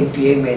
MPA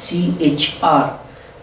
ECHR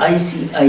ICI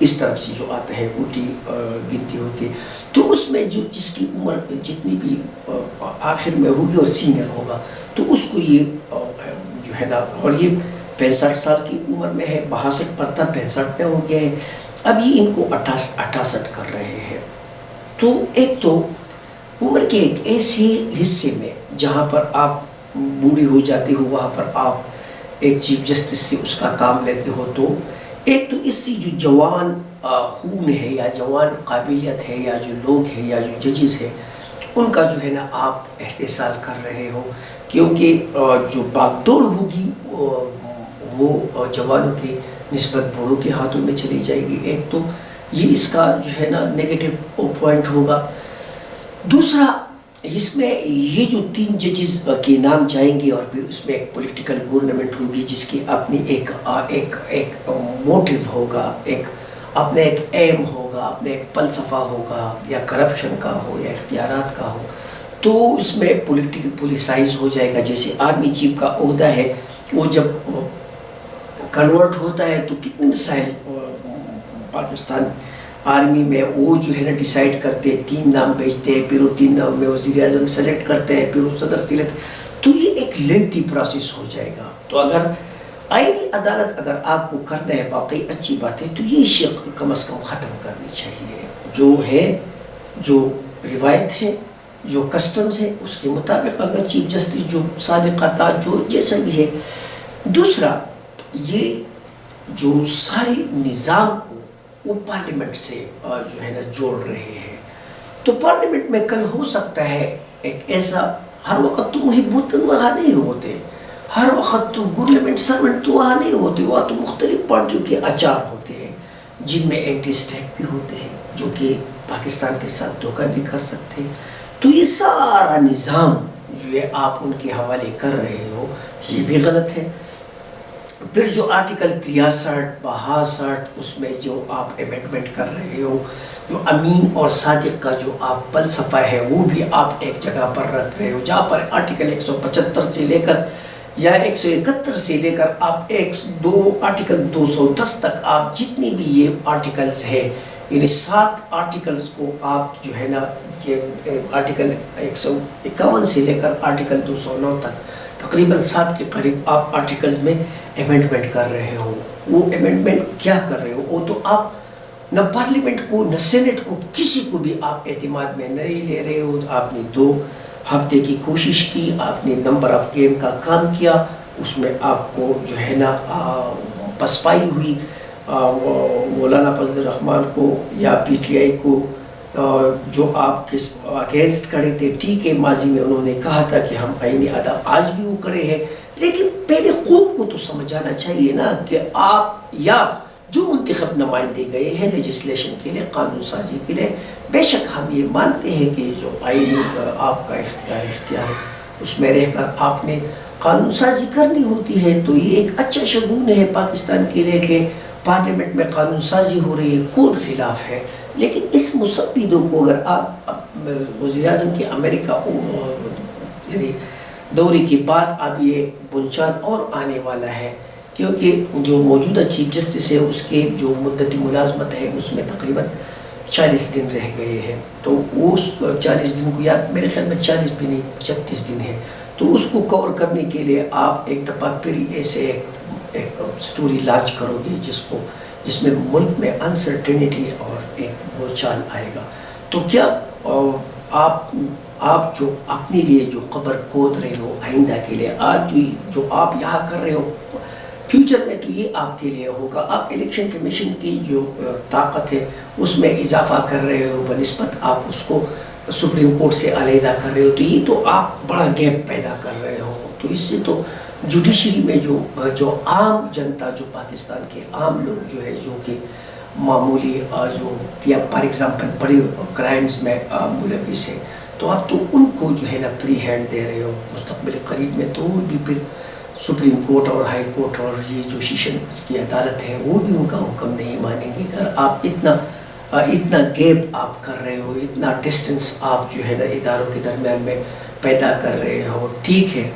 اس طرف سے جو آتا ہے الٹی گنتی ہوتی ہے، تو اس میں جو جس کی عمر جتنی بھی آخر میں ہوگی اور سینئر ہوگا تو اس کو یہ جو ہے نا، اور یہ 65 سال کی عمر میں ہے، 62 پڑھتا 65 میں ہو گیا ہے، اب یہ ان کو 68 کر رہے ہیں۔ تو ایک تو عمر کے ایک ایسے حصے میں جہاں پر آپ بوڑھی ہو جاتے ہو، وہاں پر آپ ایک چیف جسٹس سے اس کا کام لیتے ہو، تو ایک تو اس سے جو جوان خون ہے یا جوان قابلیت ہے یا جو لوگ ہیں یا جو ججز ہیں ان کا جو ہے نا آپ استحصال کر رہے ہو، کیونکہ جو باغ دوڑ ہوگی وہ جوانوں کے نسبت بوڑھوں کے ہاتھوں میں چلی جائے گی۔ ایک تو یہ اس کا جو ہے نا نیگیٹو پوائنٹ ہوگا۔ دوسرا، اس میں یہ جو 3 ججز کے نام جائیں گے اور پھر اس میں ایک پولیٹیکل گورنمنٹ ہوگی جس کی اپنی ایک موٹیو ہوگا، ایک اپنے ایک ایم ہوگا، اپنے ایک فلسفہ ہوگا، یا کرپشن کا ہو یا اختیارات کا ہو، تو اس میں پولیسائز ہو جائے گا۔ جیسے آرمی چیف کا عہدہ ہے، وہ جب کنورٹ ہوتا ہے تو کتنے مسائل پاکستان آرمی میں وہ جو ہے نا ڈیسائیڈ کرتے، 3 نام بھیجتے ہیں، پھر وہ 3 نام میں وزیر اعظم سلیکٹ کرتے ہیں، پھر وہ صدر سلیکٹ، تو یہ ایک لینتھی پروسیس ہو جائے گا۔ تو اگر آئینی عدالت اگر آپ کو کرنا ہے واقعی اچھی بات ہے، تو یہ شق کم از کم ختم کرنی چاہیے، جو ہے جو روایت ہے، جو کسٹمز ہے، اس کے مطابق اگر چیف جسٹس جو سابقہ تھا جو جیسا بھی ہے۔ دوسرا، یہ جو ساری نظام کو وہ پارلیمنٹ سے جو ہے نا جوڑ رہے ہیں، تو پارلیمنٹ میں کل ہو سکتا ہے ایک ایسا، ہر وقت تو محب الوطن وہاں نہیں ہوتے، ہر وقت تو گورنمنٹ سرونٹ تو وہاں نہیں ہوتے، وہاں تو مختلف پارٹیوں کے اچار ہوتے ہیں جن میں اینٹی اسٹیٹ بھی ہوتے ہیں جو کہ پاکستان کے ساتھ دھوکہ بھی کر سکتے ہیں۔ تو یہ سارا نظام جو ہے آپ ان کے حوالے کر رہے ہو، یہ بھی غلط ہے۔ پھر جو آرٹیکل 63 62 اس میں جو آپ امینڈمنٹ کر رہے ہو، جو امین اور صادق کا جو آپ فلسفہ ہے وہ بھی آپ ایک جگہ پر رکھ رہے ہو، جہاں پر آرٹیکل 175 سے لے کر یا 171 سے لے کر آپ آرٹیکل 210 تک آپ جتنی بھی یہ آرٹیکلز ہیں، یعنی 7 آرٹیکلز کو آپ جو ہے نا آرٹیکل 151 سے لے کر آرٹیکل 209 تک تقریباً 7 کے قریب آپ آرٹیکلز میں امینڈمنٹ کر رہے ہو۔ وہ امینڈمنٹ کیا کر رہے ہو؟ وہ تو آپ نہ پارلیمنٹ کو نہ سینٹ کو کسی کو بھی آپ اعتماد میں نہیں لے رہے ہو۔ آپ نے 2 ہفتے کی کوشش کی، آپ نے نمبر آف گیم کا کام کیا، اس میں آپ کو جو ہے نا پسپائی ہوئی مولانا فضل الرحمان کو یا پی ٹی آئی کو، جو آپ کے اگینسٹ کھڑے تھے۔ ٹھیک ہے، ماضی میں انہوں نے کہا تھا کہ ہم آئینی عدالت، آج بھی وہ کھڑے ہیں، لیکن پہلے قوم کو تو سمجھانا چاہیے نا کہ آپ یا جو منتخب نمائندے گئے ہیں لیجسلیشن کے لیے، قانون سازی کے لیے، بے شک ہم یہ مانتے ہیں کہ جو آئینی آپ کا اختیار ہے اس میں رہ کر آپ نے قانون سازی کرنی ہوتی ہے، تو یہ ایک اچھا شگون ہے پاکستان کے لیے کہ پارلیمنٹ میں قانون سازی ہو رہی ہے، کون خلاف ہے۔ لیکن اس مسودوں کو اگر آپ وزیر اعظم کے امریکہ یعنی دورے کے بعد اب یہ بنچان اور آنے والا ہے، کیونکہ جو موجودہ چیف جسٹس ہے اس کے جو مدتی ملازمت ہے اس میں تقریباً 40 دن رہ گئے ہیں، تو اس 40 دن کو، یا میرے خیال میں 40 بھی نہیں 36 دن ہے، تو اس کو کور کرنے کے لیے آپ ایک دفعہ پھر ایسے ایک سٹوری لانچ کرو گے جس میں ملک میں انسرٹینٹی اور ایک بوچھال آئے گا۔ تو کیا آپ جو اپنے لیے جو قبر کھود رہے ہو آئندہ کے لیے، آج جو آپ یہاں کر رہے ہو، فیوچر میں تو یہ آپ کے لیے ہوگا۔ آپ الیکشن کمیشن کی جو طاقت ہے اس میں اضافہ کر رہے ہو بنسبت آپ اس کو سپریم کورٹ سے علیحدہ کر رہے ہو، تو یہ تو آپ بڑا گیپ پیدا کر رہے ہو۔ تو اس سے تو جوڈیشری میں جو عام جنتا، جو پاکستان کے عام لوگ جو ہے، جو کہ معمولی جو یا فار ایگزامپل بڑے کرائمز میں ملوث ہے، تو آپ تو ان کو جو ہے نا فری ہینڈ دے رہے ہو۔ مستقبل قریب میں تو وہ بھی پھر سپریم کورٹ اور ہائی کورٹ اور یہ جو سیشنز کی عدالت ہے وہ بھی ان کا حکم نہیں مانیں گے۔ اگر آپ اتنا گیپ آپ کر رہے ہو، اتنا ڈسٹنس آپ جو ہے نا اداروں کے درمیان میں پیدا کر رہے ہو، ٹھیک ہے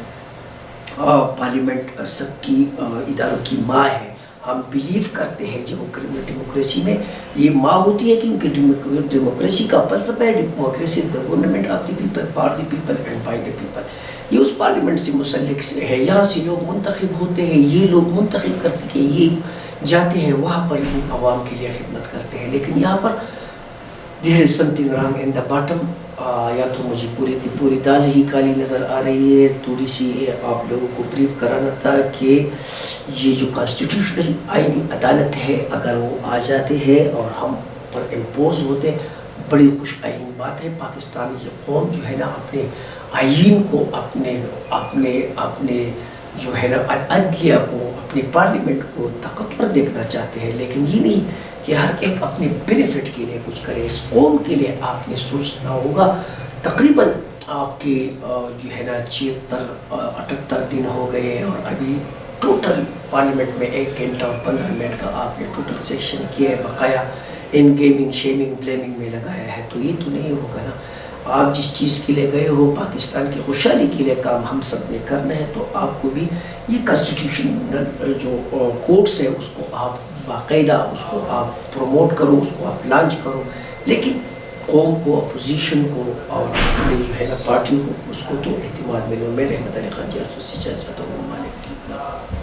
پارلیمنٹ سب کی اداروں کی ماں ہے ہم بلیو کرتے ہیں ڈیموکریسی میں. یہ ماں ہوتی ہے کیونکہ ڈیموکریسی کا فلسفہ ہے democracy is the government of the people for the people and by the people. یہ اس پارلیمنٹ سے منسلک ہے. یہاں سے لوگ منتخب ہوتے ہیں, یہ لوگ منتخب کرتے ہیں, یہ جاتے ہیں وہاں پر عوام کے لیے خدمت کرتے ہیں. لیکن یہاں پر there is something wrong in the bottom. یا تو مجھے پوری کی پوری دال ہی کالی نظر آ رہی ہے. تھوڑی سی آپ لوگوں کو بریف کرانا تھا کہ یہ جو کانسٹیٹیوشنل آئینی عدالت ہے اگر وہ آ جاتے ہیں اور ہم پر امپوز ہوتے, بڑی خوش آئین بات ہے. پاکستان یہ قوم جو ہے نا اپنے آئین کو اپنے جو ہے نا عدلیہ کو, اپنے پارلیمنٹ کو طاقتور دیکھنا چاہتے ہیں. لیکن یہ نہیں کہ ہر ایک اپنے بینیفٹ کے لیے کچھ کرے. اس قوم کے لیے آپ نے سوچنا ہوگا. تقریباً آپ کے جو ہے نا 76-78 دن ہو گئے اور ابھی ٹوٹل پارلیمنٹ میں 1 گھنٹہ اور 15 منٹ کا آپ نے ٹوٹل سیشن کیا ہے, بقایا ان گیمنگ شیمنگ بلیمنگ میں لگایا ہے. تو یہ تو نہیں ہوگا نا. آپ جس چیز کے لیے گئے ہو, پاکستان کی خوشحالی کے لیے کام ہم سب نے کرنا ہے, تو آپ کو بھی یہ کانسٹیٹیوشنل جو کورٹس ہے اس کو آپ باقاعدہ اس کو آپ پروموٹ کرو, اس کو آپ لانچ کرو. لیکن قوم کو, اپوزیشن کو اور اپنے جو ہے نا پارٹیوں کو اس کو تو اعتماد ملو. میں رحمت علی خان جی سے چاہتا ہوں.